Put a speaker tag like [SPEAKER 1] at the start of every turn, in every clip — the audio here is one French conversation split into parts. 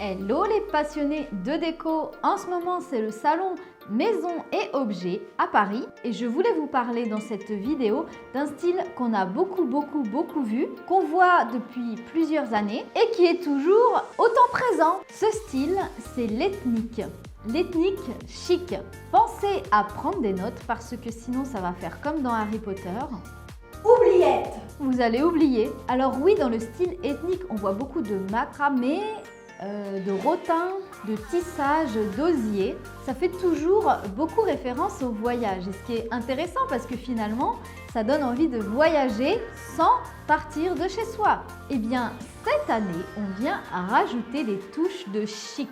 [SPEAKER 1] Hello les passionnés de déco, en ce moment c'est le salon Maison et Objets à Paris et je voulais vous parler dans cette vidéo d'un style qu'on a beaucoup vu, qu'on voit depuis plusieurs années et qui est toujours autant présent. Ce style, c'est l'ethnique. L'ethnique chic. Pensez à prendre des notes parce que sinon ça va faire comme dans Harry Potter. Oubliette! Vous allez oublier. Alors oui, dans le style ethnique, on voit beaucoup de macramé, de rotin, de tissage, d'osier. Ça fait toujours beaucoup référence au voyage. Et ce qui est intéressant parce que finalement, ça donne envie de voyager sans partir de chez soi. Eh bien, cette année, on vient à rajouter des touches de chic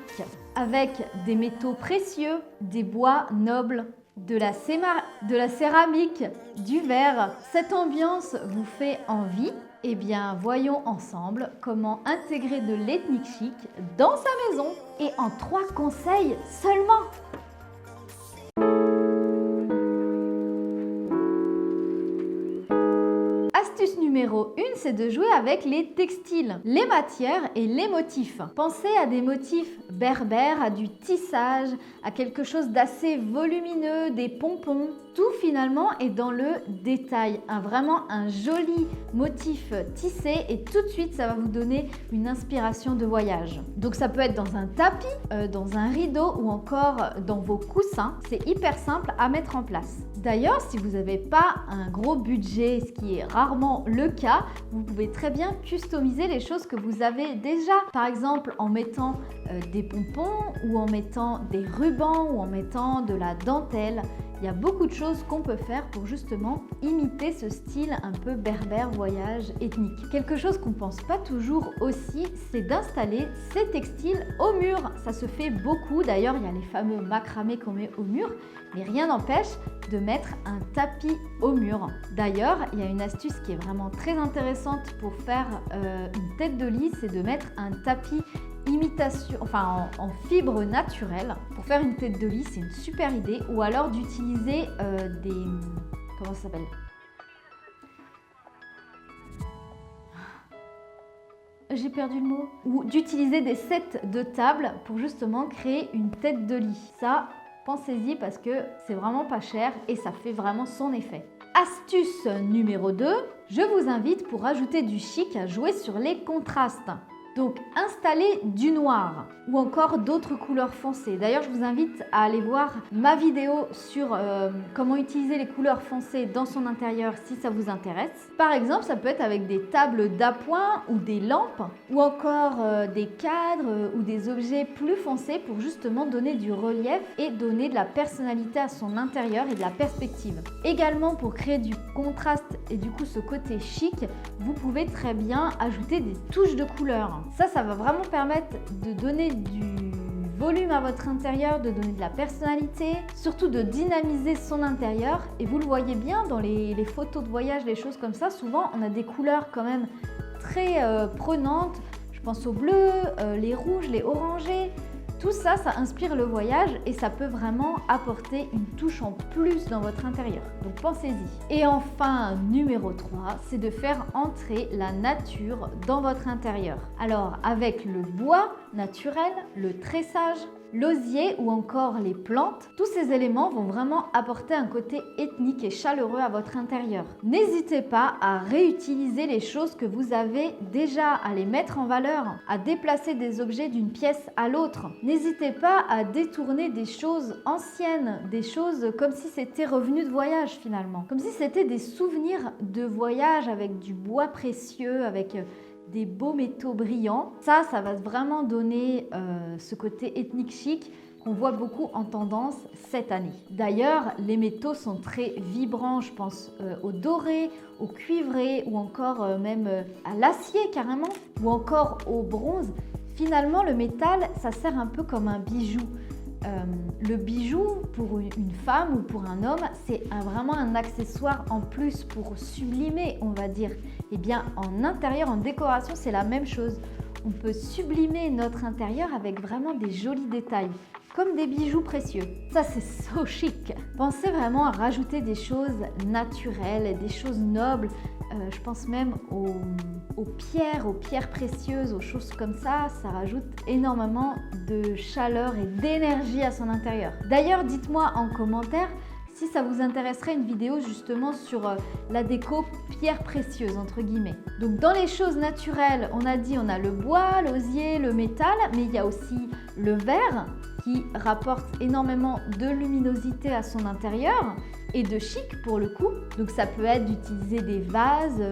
[SPEAKER 1] avec des métaux précieux, des bois nobles, de la céramique, du verre. Cette ambiance vous fait envie? Eh bien, voyons ensemble comment intégrer de l'ethnique chic dans sa maison et en 3 conseils seulement. Astuce numéro 1, c'est de jouer avec les textiles, les matières et les motifs. Pensez à des motifs berbères, à du tissage, à quelque chose d'assez volumineux, des pompons. Tout finalement est dans le détail, vraiment un joli motif tissé et tout de suite ça va vous donner une inspiration de voyage. Donc ça peut être dans un tapis, dans un rideau ou encore dans vos coussins. C'est hyper simple à mettre en place. D'ailleurs, si vous n'avez pas un gros budget, ce qui est rarement le cas, vous pouvez très bien customiser les choses que vous avez déjà. Par exemple en mettant des pompons ou en mettant des rubans ou en mettant de la dentelle. Il y a beaucoup de choses qu'on peut faire pour justement imiter ce style un peu berbère, voyage, ethnique. Quelque chose qu'on ne pense pas toujours aussi, c'est d'installer ces textiles au mur. Ça se fait beaucoup, d'ailleurs il y a les fameux macramés qu'on met au mur, mais rien n'empêche de mettre un tapis au mur. D'ailleurs, il y a une astuce qui est vraiment très intéressante pour faire une tête de lit, c'est de mettre un tapis imitation, en fibre naturelle. Pour faire une tête de lit, c'est une super idée. Ou alors d'utiliser des... Comment ça s'appelle? J'ai perdu le mot. Ou d'utiliser des sets de table pour justement créer une tête de lit. Ça, pensez-y parce que c'est vraiment pas cher et ça fait vraiment son effet. Astuce numéro 2, je vous invite pour ajouter du chic à jouer sur les contrastes. Donc, installer du noir ou encore d'autres couleurs foncées. D'ailleurs, je vous invite à aller voir ma vidéo sur comment utiliser les couleurs foncées dans son intérieur si ça vous intéresse. Par exemple, ça peut être avec des tables d'appoint ou des lampes ou encore des cadres ou des objets plus foncés pour justement donner du relief et donner de la personnalité à son intérieur et de la perspective. Également, pour créer du contraste et du coup ce côté chic, vous pouvez très bien ajouter des touches de couleurs. Ça va vraiment permettre de donner du volume à votre intérieur, de donner de la personnalité, surtout de dynamiser son intérieur. Et vous le voyez bien dans les photos de voyage, les choses comme ça, souvent on a des couleurs quand même très prenantes. Je pense au bleu, les rouges, les orangés. Tout ça, ça inspire le voyage et ça peut vraiment apporter une touche en plus dans votre intérieur. Donc pensez-y. Et enfin, numéro 3, c'est de faire entrer la nature dans votre intérieur. Alors avec le bois naturel, le tressage, l'osier ou encore les plantes, tous ces éléments vont vraiment apporter un côté ethnique et chaleureux à votre intérieur. N'hésitez pas à réutiliser les choses que vous avez déjà, à les mettre en valeur, à déplacer des objets d'une pièce à l'autre. N'hésitez pas à détourner des choses anciennes, des choses comme si c'était revenu de voyage finalement, comme si c'était des souvenirs de voyage avec du bois précieux, avec des beaux métaux brillants. Ça va vraiment donner ce côté ethnique chic qu'on voit beaucoup en tendance cette année. D'ailleurs, les métaux sont très vibrants, je pense au doré, au cuivré ou encore même à l'acier carrément, ou encore au bronze. Finalement, le métal, ça sert un peu comme un bijou. Le bijou, pour une femme ou pour un homme, c'est vraiment un accessoire en plus pour sublimer, on va dire. Eh bien, en intérieur, en décoration, c'est la même chose. On peut sublimer notre intérieur avec vraiment des jolis détails, comme des bijoux précieux. Ça, c'est so chic. Pensez vraiment à rajouter des choses naturelles, des choses nobles, je pense même aux pierres précieuses, aux choses comme ça rajoute énormément de chaleur et d'énergie à son intérieur. D'ailleurs, dites-moi en commentaire si ça vous intéresserait une vidéo justement sur la déco pierres précieuses entre guillemets. Donc dans les choses naturelles, on a dit on a le bois, l'osier, le métal, mais il y a aussi le verre qui rapporte énormément de luminosité à son intérieur et de chic pour le coup. Donc ça peut être d'utiliser des vases,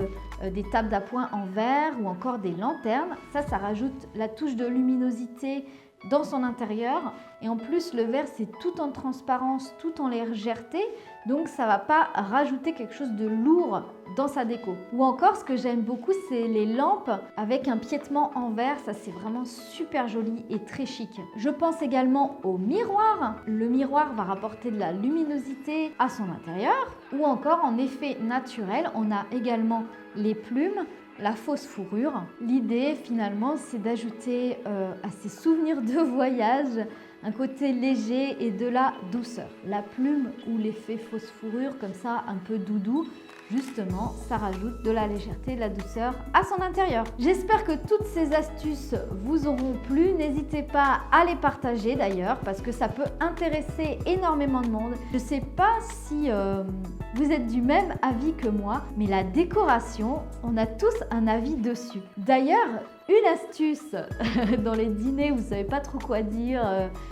[SPEAKER 1] des tables d'appoint en verre ou encore des lanternes. Ça rajoute la touche de luminosité dans son intérieur et en plus le verre c'est tout en transparence, tout en légèreté, donc ça va pas rajouter quelque chose de lourd dans sa déco. Ou encore ce que j'aime beaucoup c'est les lampes avec un piétement en verre, ça c'est vraiment super joli et très chic. Je pense également au miroir. Le miroir va rapporter de la luminosité à son intérieur. Ou encore en effet naturel, on a également les plumes, la fausse fourrure. L'idée finalement c'est d'ajouter à ces souvenirs de voyage un côté léger et de la douceur. La plume ou l'effet fausse fourrure comme ça un peu doudou, justement ça rajoute de la légèreté et de la douceur à son intérieur. J'espère que toutes ces astuces vous auront plu. N'hésitez pas à les partager d'ailleurs parce que ça peut intéresser énormément de monde. Je sais pas si vous êtes du même avis que moi, mais la décoration, on a tous un avis dessus. D'ailleurs, une astuce dans les dîners où vous savez pas trop quoi dire,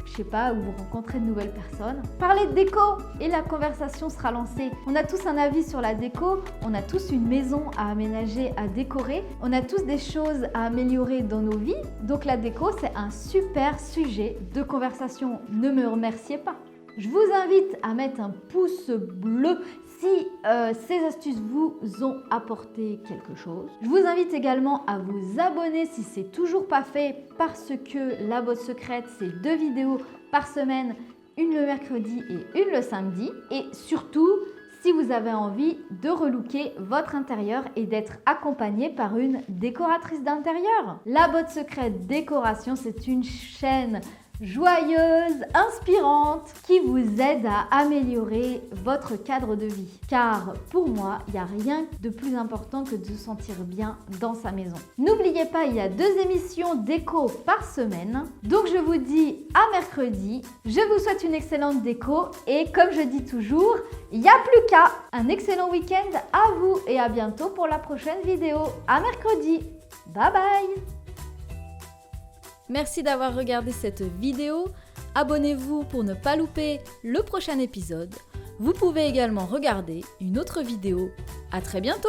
[SPEAKER 1] je sais pas, où vous rencontrez de nouvelles personnes, parlez de déco et la conversation sera lancée. On a tous un avis sur la déco, on a tous une maison à aménager, à décorer, on a tous des choses à améliorer dans nos vies, donc la déco c'est un super sujet de conversation. Ne me remerciez pas. Je vous invite à mettre un pouce bleu si ces astuces vous ont apporté quelque chose. Je vous invite également à vous abonner si c'est toujours pas fait parce que la botte secrète, c'est 2 vidéos par semaine, une le mercredi et une le samedi. Et surtout, si vous avez envie de relooker votre intérieur et d'être accompagné par une décoratrice d'intérieur. La botte secrète décoration, c'est une chaîne joyeuse, inspirante, qui vous aide à améliorer votre cadre de vie. Car pour moi, il n'y a rien de plus important que de se sentir bien dans sa maison. N'oubliez pas, il y a 2 émissions déco par semaine. Donc je vous dis à mercredi. Je vous souhaite une excellente déco et comme je dis toujours, il n'y a plus qu'à. Un excellent week-end à vous et à bientôt pour la prochaine vidéo. À mercredi. Bye bye.
[SPEAKER 2] Merci d'avoir regardé cette vidéo. Abonnez-vous pour ne pas louper le prochain épisode. Vous pouvez également regarder une autre vidéo. À très bientôt!